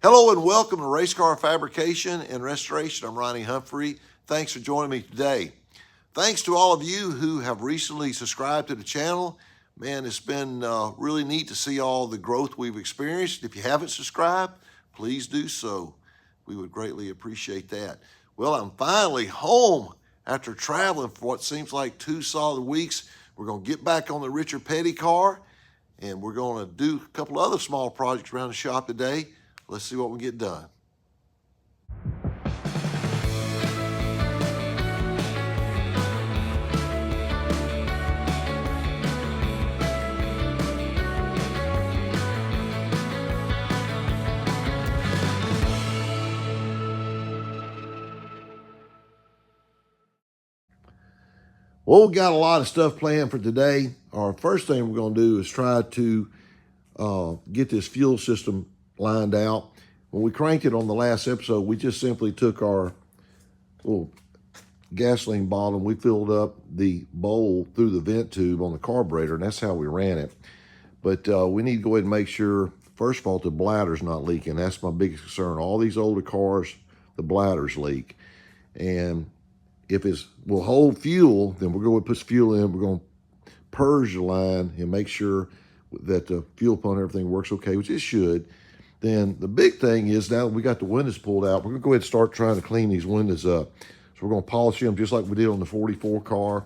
Hello and welcome to Race Car Fabrication and Restoration. I'm Ronnie Humphrey. Thanks for joining me today. Thanks to all of you who have recently subscribed to the channel. Man, it's been really neat to see all the growth we've experienced. If you haven't subscribed, please do so. We would greatly appreciate that. Well, I'm finally home after traveling for what seems like 2 solid weeks. We're going to get back on the Richard Petty car, and we're going to do a couple other small projects around the shop today. Let's see what we get done. Well, we got a lot of stuff planned for today. Our first thing we're going to do is try to get this fuel system lined out. When we cranked it on the last episode, we just simply took our little gasoline bottle and we filled up the bowl through the vent tube on the carburetor, and that's how we ran it. But we need to go ahead and make sure, first of all, the bladder's not leaking. That's my biggest concern. All these older cars, the bladders leak. And if will hold fuel, then we're going to put fuel in. We're going to purge the line and make sure that the fuel pump and everything works okay, which it should. Then the big thing is, now that we got the windows pulled out, we're going to go ahead and start trying to clean these windows up. So we're going to polish them just like we did on the 44 car,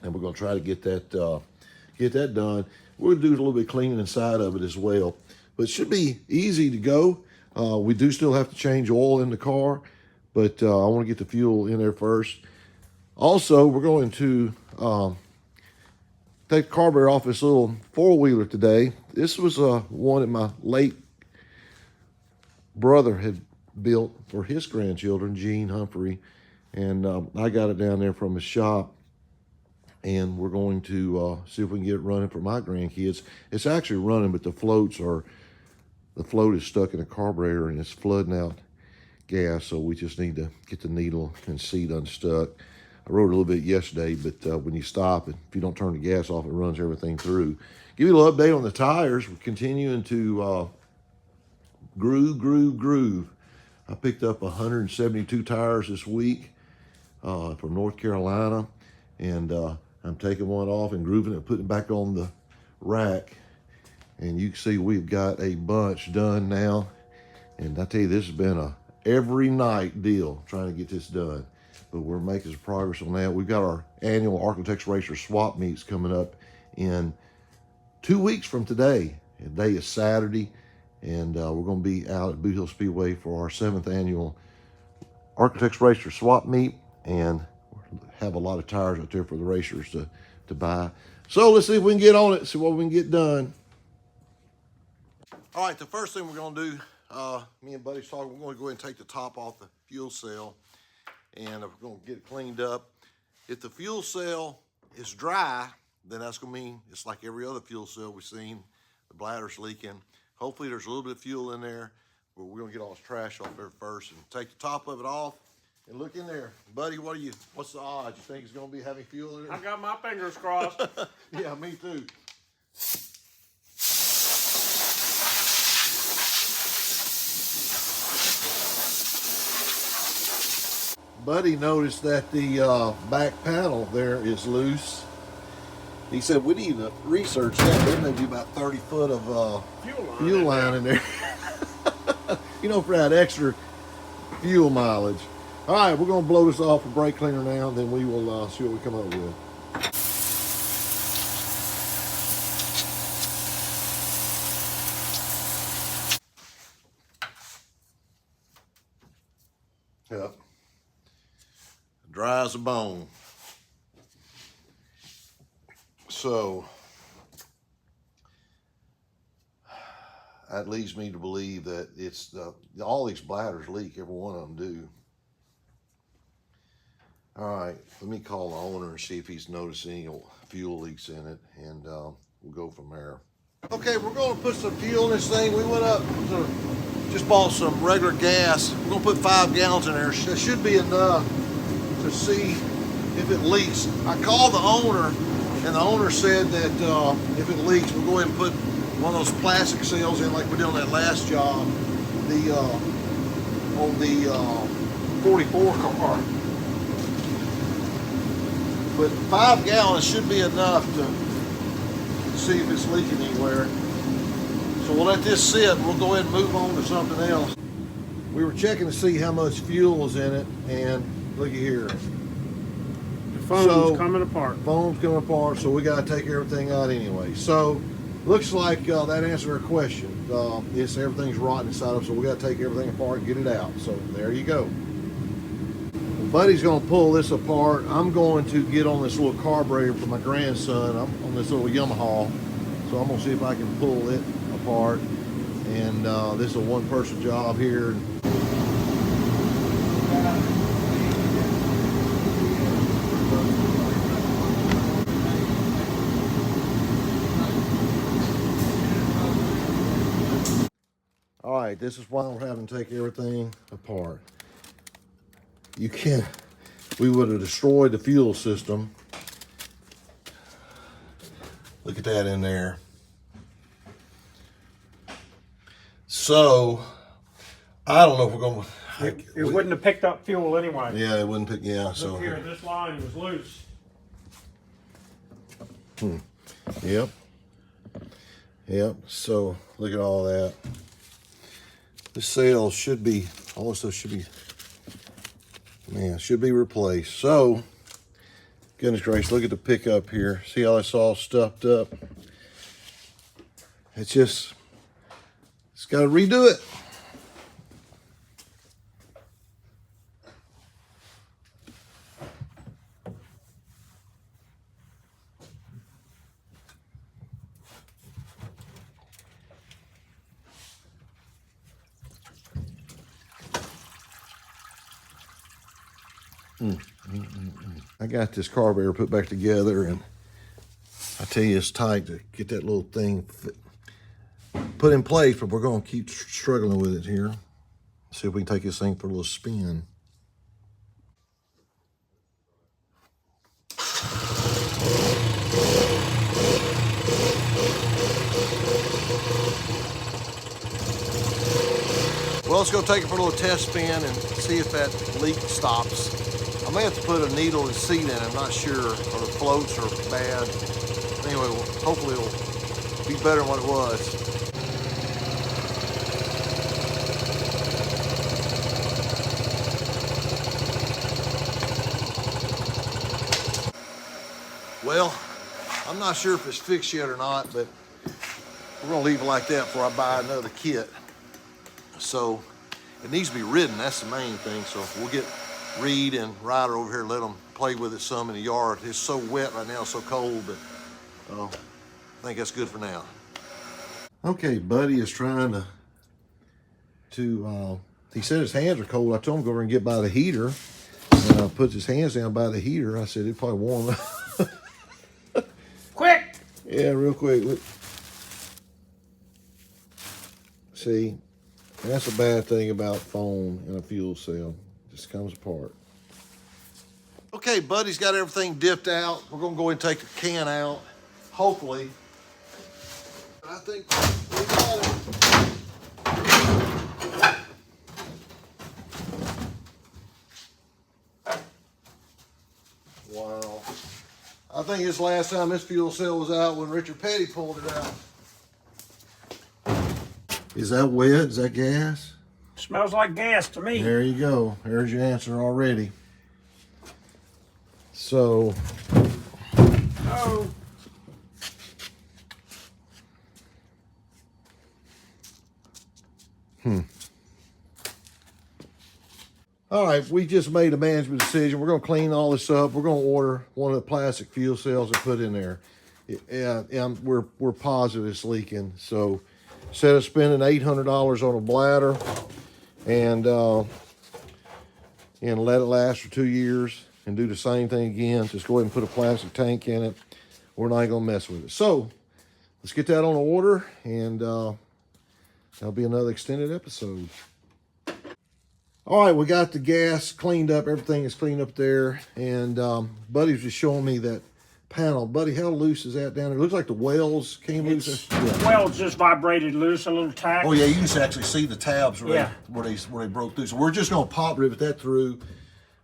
and we're going to try to get that done. We're going to do a little bit of cleaning inside of it as well, but it should be easy to go. We do still have to change oil in the car, but I want to get the fuel in there first. Also, we're going to take the carburetor off this little four-wheeler today. This was one that my late brother had built for his grandchildren, Gene Humphrey, and I got it down there from his shop, and we're going to see if we can get it running for my grandkids. It's actually running, but the float is stuck in the carburetor and it's flooding out gas, so we just need to get the needle and seat unstuck. I rode a little bit yesterday, but when you stop it, if you don't turn the gas off, it runs everything through. Give you a little update on the tires. We're continuing to groove. I picked up 172 tires this week from North Carolina, and I'm taking one off and grooving it, putting it back on the rack. And you can see we've got a bunch done now. And I tell you, this has been a every night deal trying to get this done, but we're making some progress on that. We've got our annual Architects Racer swap meets coming up in 2 weeks from today. The day is Saturday, and we're going to be out at Boot Hill Speedway for our 7th annual Architects Racer swap meet, and have a lot of tires out there for the racers to buy. So let's see if we can get on it, see what we can get done. All right, the first thing we're going to do, me and Buddy's talking, we're going to go ahead and take the top off the fuel cell, and we're going to get it cleaned up. If the fuel cell is dry, then that's going to mean it's like every other fuel cell we've seen. The bladder's leaking. Hopefully there's a little bit of fuel in there, but we're going to get all this trash off there first and take the top of it off and look in there. Buddy, what's the odds? You think it's going to be having fuel in there? I got my fingers crossed. Yeah, me too. Buddy noticed that the back panel there is loose. He said, we need to research that. There may be about 30 foot of fuel line in there. You know, for that extra fuel mileage. All right, we're going to blow this off with brake cleaner now, and then we will see what we come up with. Yep. Dry as a bone. So that leads me to believe that it's all these bladders leak, every one of them do. All right, let me call the owner and see if he's noticed any fuel leaks in it, and we'll go from there. Okay, we're going to put some fuel in this thing. We went up to just bought some regular gas. We're going to put 5 gallons in there. That should be enough to see if it leaks. I called the owner, and the owner said that if it leaks, we'll go ahead and put one of those plastic seals in like we did on that last job. the 44 car. But 5 gallons should be enough to see if it's leaking anywhere. So we'll let this sit. We'll go ahead and move on to something else. We were checking to see how much fuel is in it, and looky here. The phone's coming apart. Phone's coming apart, so we got to take everything out anyway. So looks like that answered our question. Yes, everything's rotten inside of it, so we got to take everything apart and get it out. So there you go. Buddy's going to pull this apart. I'm going to get on this little carburetor for my grandson. I'm on this little Yamaha, so I'm going to see if I can pull it apart. And this is a one-person job here. All right, this is why we're having to take everything apart. You can't, we would have destroyed the fuel system. Look at that in there. So, I don't know if we're going to. It wouldn't have picked up fuel anyway. Yeah, it wouldn't pick, yeah. Look So here, this line was loose. Yep. Yep, so look at all that. This sail should be, also should be, man, should be replaced. So, goodness gracious, look at the pickup here. See how it's all stuffed up? It's just, it's got to redo it. I got this carburetor put back together, and I tell you, it's tight to get that little thing put in place, but we're going to keep struggling with it here. See if we can take this thing for a little spin. Well, let's go take it for a little test spin and see if that leak stops. I may have to put a needle and seat in it, I'm not sure, or the floats are bad. Anyway, hopefully it'll be better than what it was. Well, I'm not sure if it's fixed yet or not, but we're gonna leave it like that before I buy another kit. So it needs to be ridden, that's the main thing. So we'll get Reed and Ryder over here, let them play with it some in the yard. It's so wet right now, so cold, but I think that's good for now. Okay, Buddy is trying to he said his hands are cold. I told him to go over and get by the heater. And puts his hands down by the heater. I said it'd probably warm up. Quick! Yeah, real quick. Look. See, that's a bad thing about foam in a fuel cell. It just comes apart. Okay, Buddy's got everything dipped out. We're gonna go ahead and take the can out. Hopefully. I think we got it. Wow. I think it's the last time this fuel cell was out when Richard Petty pulled it out. Is that wet? Is that gas? Smells like gas to me. There you go. There's your answer already. So. Oh. All right, we just made a management decision. We're going to clean all this up. We're going to order one of the plastic fuel cells and put in there. And we're positive it's leaking. So instead of spending $800 on a bladder and let it last for 2 years and do the same thing again, just go ahead and put a plastic tank in it. We're not going to mess with it. So let's get that on order, and that'll be another extended episode. All right, we got the gas cleaned up. Everything is cleaned up there. And Buddy was just showing me that panel. Buddy, how loose is that down there? It looks like the welds came loose. Well, it's just vibrated loose, a little tack. Oh yeah, you can actually see the tabs where, Yeah. where they broke through. So we're just gonna pop rivet that through.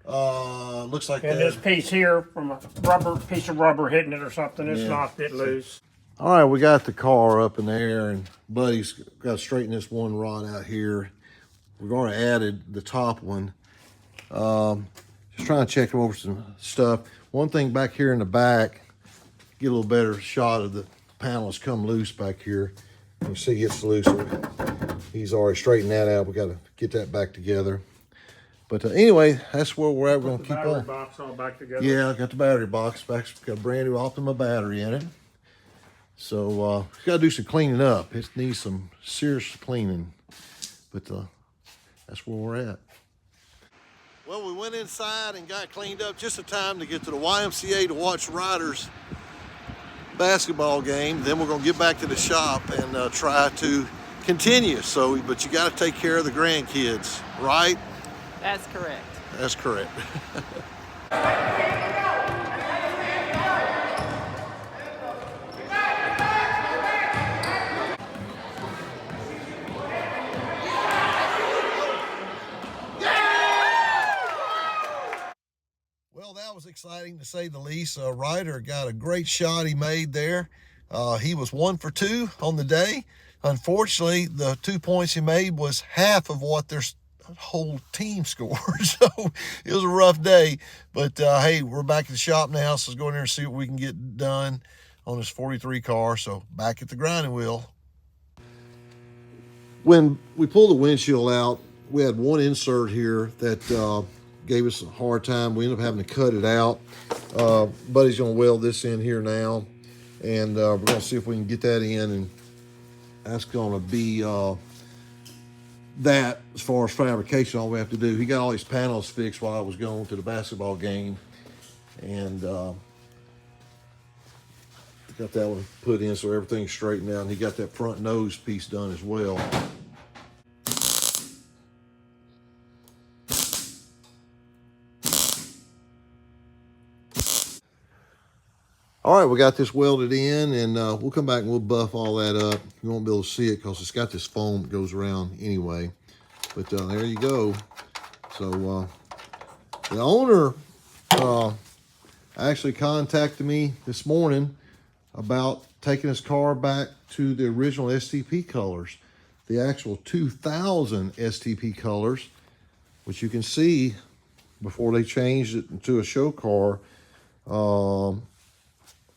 Looks like And that. this piece here from a piece of rubber hitting it or something, it's Yeah. knocked it loose. All right, we got the car up in the air, and Buddy's got to straighten this one rod out here. We've already added the top one. Just trying to check over some stuff. One thing back here in the back, get a little better shot of the panels come loose back here. You can see it's loose. He's already straightened that out. We got to get that back together. But anyway, that's where we're at. We're going to keep Battery on. box all back together. Yeah, I got the battery box back. Got a brand new Optima battery in it. So we got to do some cleaning up. It needs some serious cleaning. But that's where we're at. Well, we went inside and got cleaned up just in time to get to the YMCA to watch Riders basketball game. Then we're going to get back to the shop and try to continue. So, but you got to take care of the grandkids, right? That's correct. That's correct. Well, that was exciting to say the least. Ryder got a great shot he made there. He was 1 for 2 on the day. Unfortunately, the 2 points he made was half of what their whole team scored. So it was a rough day. But hey, we're back at the shop now, so let's go in there and see what we can get done on this 43 car. So back at the grinding wheel. When we pulled the windshield out, we had one insert here that gave us a hard time. We ended up having to cut it out. Buddy's gonna weld this in here now, and we're gonna see if we can get that in, and that's gonna be that as far as fabrication. All we have to do. He got all these panels fixed while I was going to the basketball game, and got that one put in so everything's straightened out, and he got that front nose piece done as well. All right, we got this welded in, and we'll come back and we'll buff all that up. You won't be able to see it because it's got this foam that goes around anyway. But there you go. So the owner actually contacted me this morning about taking his car back to the original STP colors, the actual 2000 STP colors, which you can see before they changed it into a show car.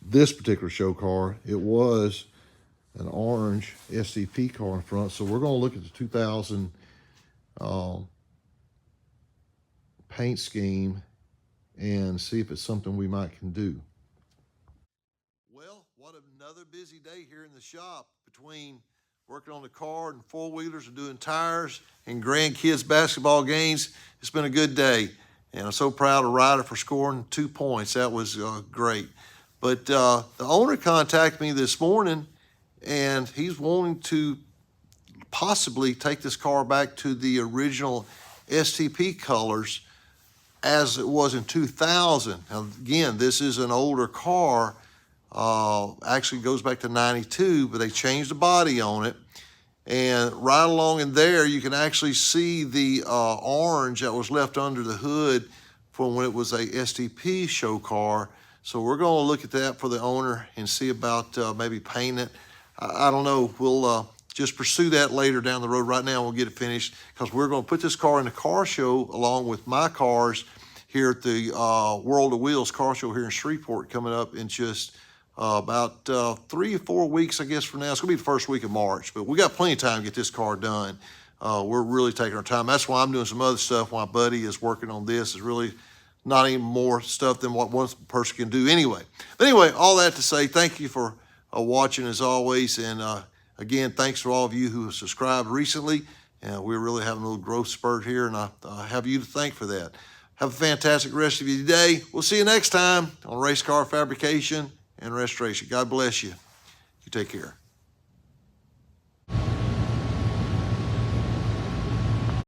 This particular show car, it was an orange STP car in front. So we're going to look at the 2000 paint scheme and see if it's something we might can do. Well, what another busy day here in the shop between working on the car and four-wheelers and doing tires and grandkids basketball games. It's been a good day, and I'm so proud of Ryder for scoring 2 points. That was great. But the owner contacted me this morning, and he's wanting to possibly take this car back to the original STP colors as it was in 2000. Now, again, this is an older car. Actually goes back to 92, but they changed the body on it. And right along in there, you can actually see the orange that was left under the hood from when it was a STP show car. So we're going to look at that for the owner and see about maybe painting it. I don't know. We'll just pursue that later down the road. Right now, we'll get it finished because we're going to put this car in the car show along with my cars here at the World of Wheels car show here in Shreveport coming up in just about 3 or 4 weeks, I guess, from now. It's going to be the first week of March, but we got plenty of time to get this car done. We're really taking our time. That's why I'm doing some other stuff while Buddy is working on this. It's really not even more stuff than what one person can do anyway. But anyway, all that to say, thank you for watching as always. And again, thanks for all of you who have subscribed recently. And we're really having a little growth spurt here, and I have you to thank for that. Have a fantastic rest of your day. We'll see you next time on Race Car Fabrication and Restoration. God bless you. You take care.